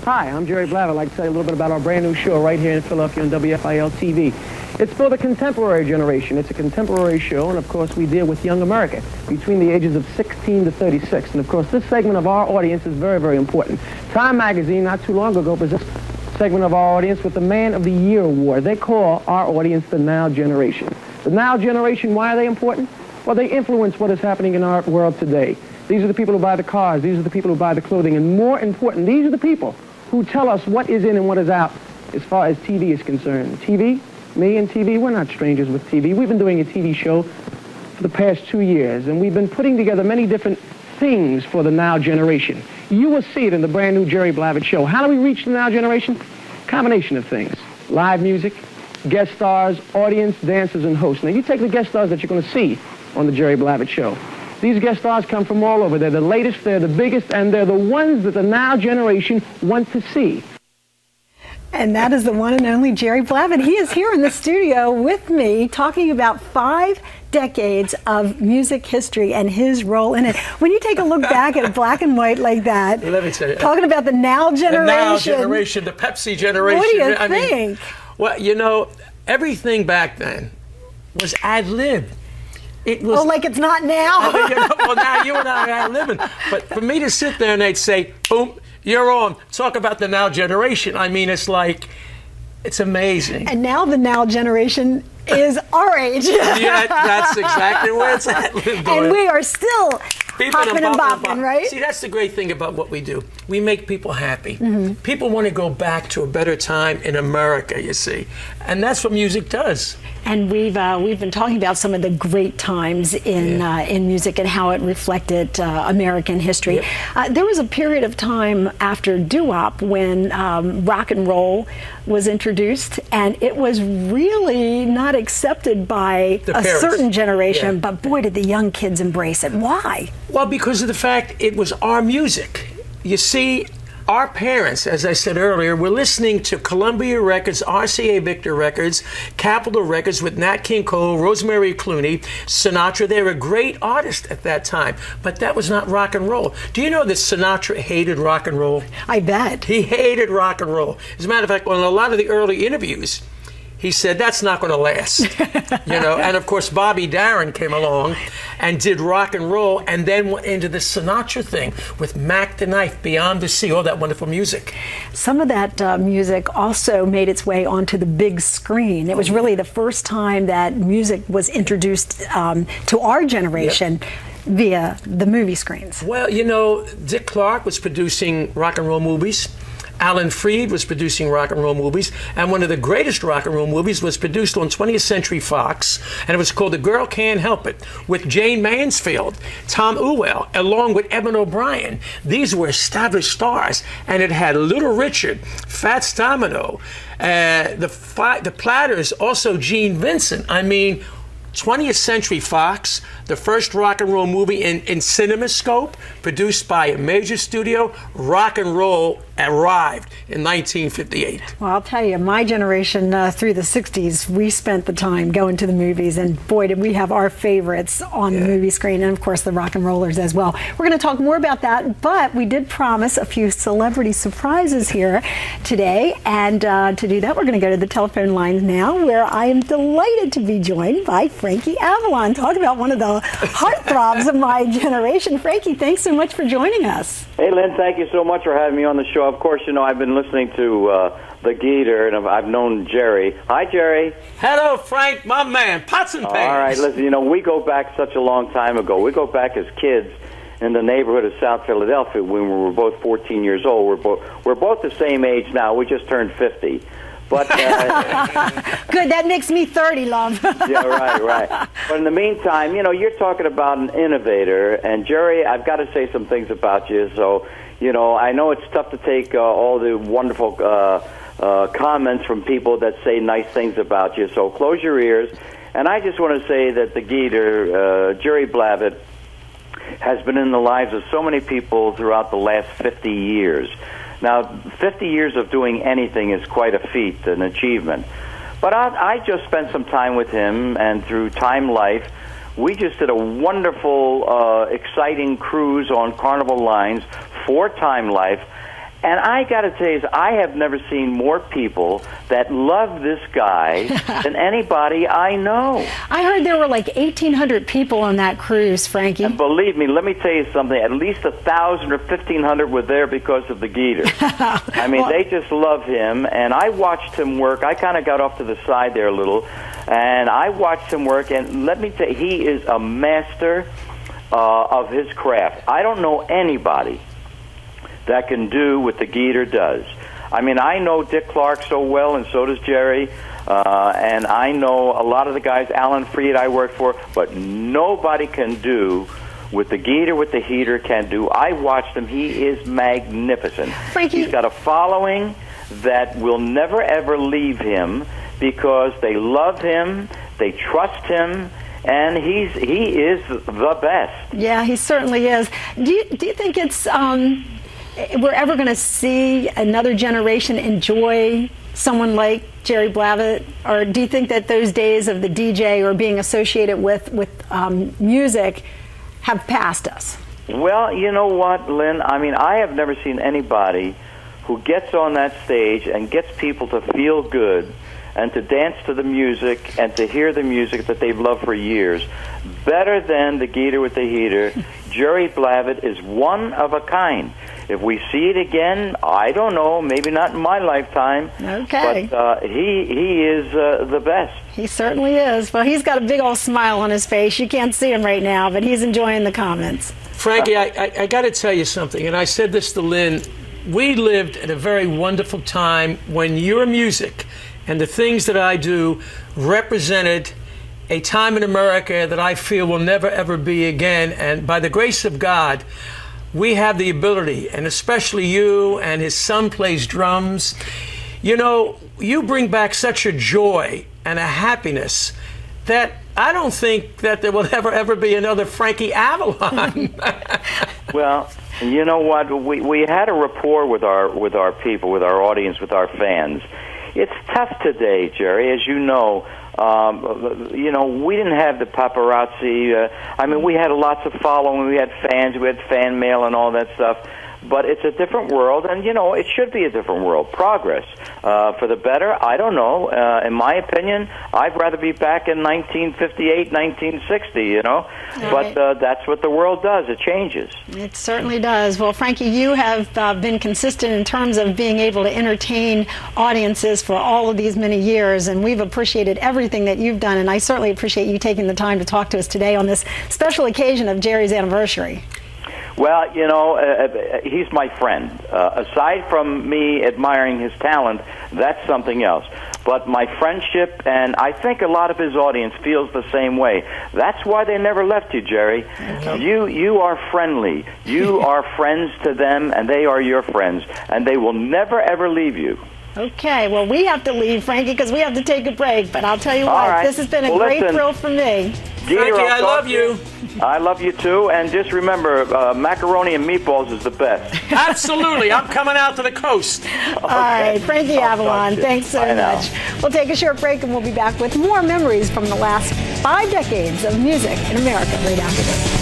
Hi, I'm Jerry Blavat. I'd like to tell you a little bit about our brand new show right here in Philadelphia on WFIL TV. It's for the contemporary generation. It's a contemporary show, and of course we deal with young America between the ages of 16 to 36. And of course this segment of our audience is very, very important. Time magazine not too long ago presented a segment of our audience with the Man of the Year award. They call our audience the Now Generation. The Now Generation, why are they important? Well, they influence what is happening in our world today. These are the people who buy the cars. These are the people who buy the clothing. And more important, these are the people who tell us what is in and what is out as far as TV is concerned. TV, me and TV, we're not strangers with TV. We've been doing a TV show for the past 2 years, and we've been putting together many different things for the Now Generation. You will see it in the brand new Jerry Blavat show. How do we reach the Now Generation? Combination of things. Live music, guest stars, audience, dancers, and hosts. Now, you take the guest stars that you're going to see on the Jerry Blavat show. These guest stars come from all over. They're the latest, they're the biggest, and they're the ones that the Now Generation want to see. And that is the one and only Jerry Blavat. He is here in the studio with me talking about 5 decades of music history and his role in it. When you take a look back at black and white like that, let me tell you, talking about the Now Generation. The Now Generation, the Pepsi generation. What do you think? Well, you know, everything back then was ad-lib. It was, oh, like it's not now? Well, now you and I are living. But for me to sit there and they'd say, boom, you're on. Talk about the Now Generation. I mean, it's like, it's amazing. And now the Now Generation is our age. Yeah, that's exactly where it's at, Lynn Doyle. And we are still hopping and bopping, right? See, that's the great thing about what we do. We make people happy. People want to go back to a better time in America, you see. And that's what music does. And we've been talking about some of the great times in music and how it reflected American history. There was a period of time after doo-wop when rock and roll was introduced, and it was really not accepted by a certain generation, but boy, did the young kids embrace it. Why? Well, because of the fact it was our music. You see, our parents, as I said earlier, were listening to Columbia Records, RCA Victor Records, Capitol Records with Nat King Cole, Rosemary Clooney, Sinatra. They were great artists at that time, but that was not rock and roll. Do you know that Sinatra hated rock and roll? I bet. He hated rock and roll. As a matter of fact, on a lot of the early interviews, he said, that's not going to last, you know. And of course, Bobby Darin came along and did rock and roll, and then went into the Sinatra thing with Mac the Knife, Beyond the Sea, all that wonderful music. Some of that music also made its way onto the big screen. It was really the first time that music was introduced to our generation via the movie screens. Well, you know, Dick Clark was producing rock and roll movies. Alan Freed was producing rock and roll movies, and one of the greatest rock and roll movies was produced on 20th Century Fox, and it was called The Girl Can't Help It, with Jane Mansfield, Tom Ewell, along with Evan O'Brien. These were established stars, and it had Little Richard, Fats Domino, the Platters, also Gene Vincent. I mean, 20th Century Fox, the first rock and roll movie in CinemaScope, produced by a major studio. Rock and roll arrived in 1958. Well, I'll tell you, my generation through the 60s, we spent the time going to the movies, and boy, did we have our favorites on the movie screen, and of course the rock and rollers as well. We're going to talk more about that, but we did promise a few celebrity surprises here today, and to do that, we're going to go to the telephone lines now, where I am delighted to be joined by Frankie Avalon. Talk about one of the heartthrobs of my generation. Frankie, thanks so much for joining us. Hey, Lynn, thank you so much for having me on the show. Of course, you know, I've been listening to the Geator, and I've known Jerry. Hi, Jerry. Hello, Frank, my man. Pots and pans. All right, listen, you know, we go back such a long time ago. We go back as kids in the neighborhood of South Philadelphia when we were both 14 years old. We're both the same age now. We just turned 50. But good, that makes me 30, love. Yeah, right. But in the meantime, you know, you're talking about an innovator, and Jerry, I've got to say some things about you. So, you know, I know it's tough to take all the wonderful comments from people that say nice things about you. So close your ears. And I just want to say that the Geator, Jerry Blavat, has been in the lives of so many people throughout the last 50 years. Now, 50 years of doing anything is quite a feat, an achievement. But I just spent some time with him, and through Time Life, we just did a wonderful, exciting cruise on Carnival Lines for Time Life. And I got to tell you, I have never seen more people that love this guy than anybody I know. I heard there were like 1,800 people on that cruise, Frankie. And believe me, let me tell you something. At least 1,000 or 1,500 were there because of the Geator. I mean, they just love him. And I watched him work. I kind of got off to the side there a little. And I watched him work. And let me tell you, he is a master of his craft. I don't know anybody that can do what the Geator does. I mean, I know Dick Clark so well, and so does Jerry, and I know a lot of the guys, Alan Freed I work for, but nobody can do what the Geator with the heater can do. I watched him. He is magnificent. Frankie, he's got a following that will never, ever leave him because they love him, they trust him, and he is the best. Yeah, he certainly is. Do you think it's we're ever going to see another generation enjoy someone like Jerry Blavat? Or do you think that those days of the DJ or being associated with music have passed us? Well, you know what, Lynn? I mean, I have never seen anybody who gets on that stage and gets people to feel good and to dance to the music and to hear the music that they've loved for years better than the Geator with the heater. Jerry Blavat is one of a kind. If we see it again, I don't know, maybe not in my lifetime. Okay. But he is the best. He certainly is. Well, he's got a big old smile on his face. You can't see him right now, but he's enjoying the comments. Frankie, I got to tell you something, and I said this to Lynn. We lived at a very wonderful time when your music and the things that I do represented a time in America that I feel will never, ever be again. And by the grace of God, we have the ability, and especially you, and his son plays drums. You know, you bring back such a joy and a happiness that I don't think that there will ever be another Frankie Avalon. Well, you know what? We had a rapport with our people, with our audience, with our fans. It's tough today, Jerry, as you know. You know, we didn't have the paparazzi. I mean, we had lots of following. We had fans. We had fan mail and all that stuff. But it's a different world, and, you know, it should be a different world. Progress. For the better, I don't know. In my opinion, I'd rather be back in 1958, 1960, you know. Right. But that's what the world does. It changes. It certainly does. Well, Frankie, you have been consistent in terms of being able to entertain audiences for all of these many years, and we've appreciated everything that you've done, and I certainly appreciate you taking the time to talk to us today on this special occasion of Jerry's anniversary. Well, you know, he's my friend. Aside from me admiring his talent, that's something else. But my friendship, and I think a lot of his audience feels the same way. That's why they never left you, Jerry. You are friendly. You are friends to them, and they are your friends. And they will never, ever leave you. Okay, well, we have to leave, Frankie, because we have to take a break. But I'll tell you what, this has been a great thrill for me. Geator, Frankie, I love you. I love you, too. And just remember, macaroni and meatballs is the best. Absolutely. I'm coming out to the coast. All right, Frankie Avalon, thanks so much. We'll take a short break, and we'll be back with more memories from the last 5 decades of music in America right after this.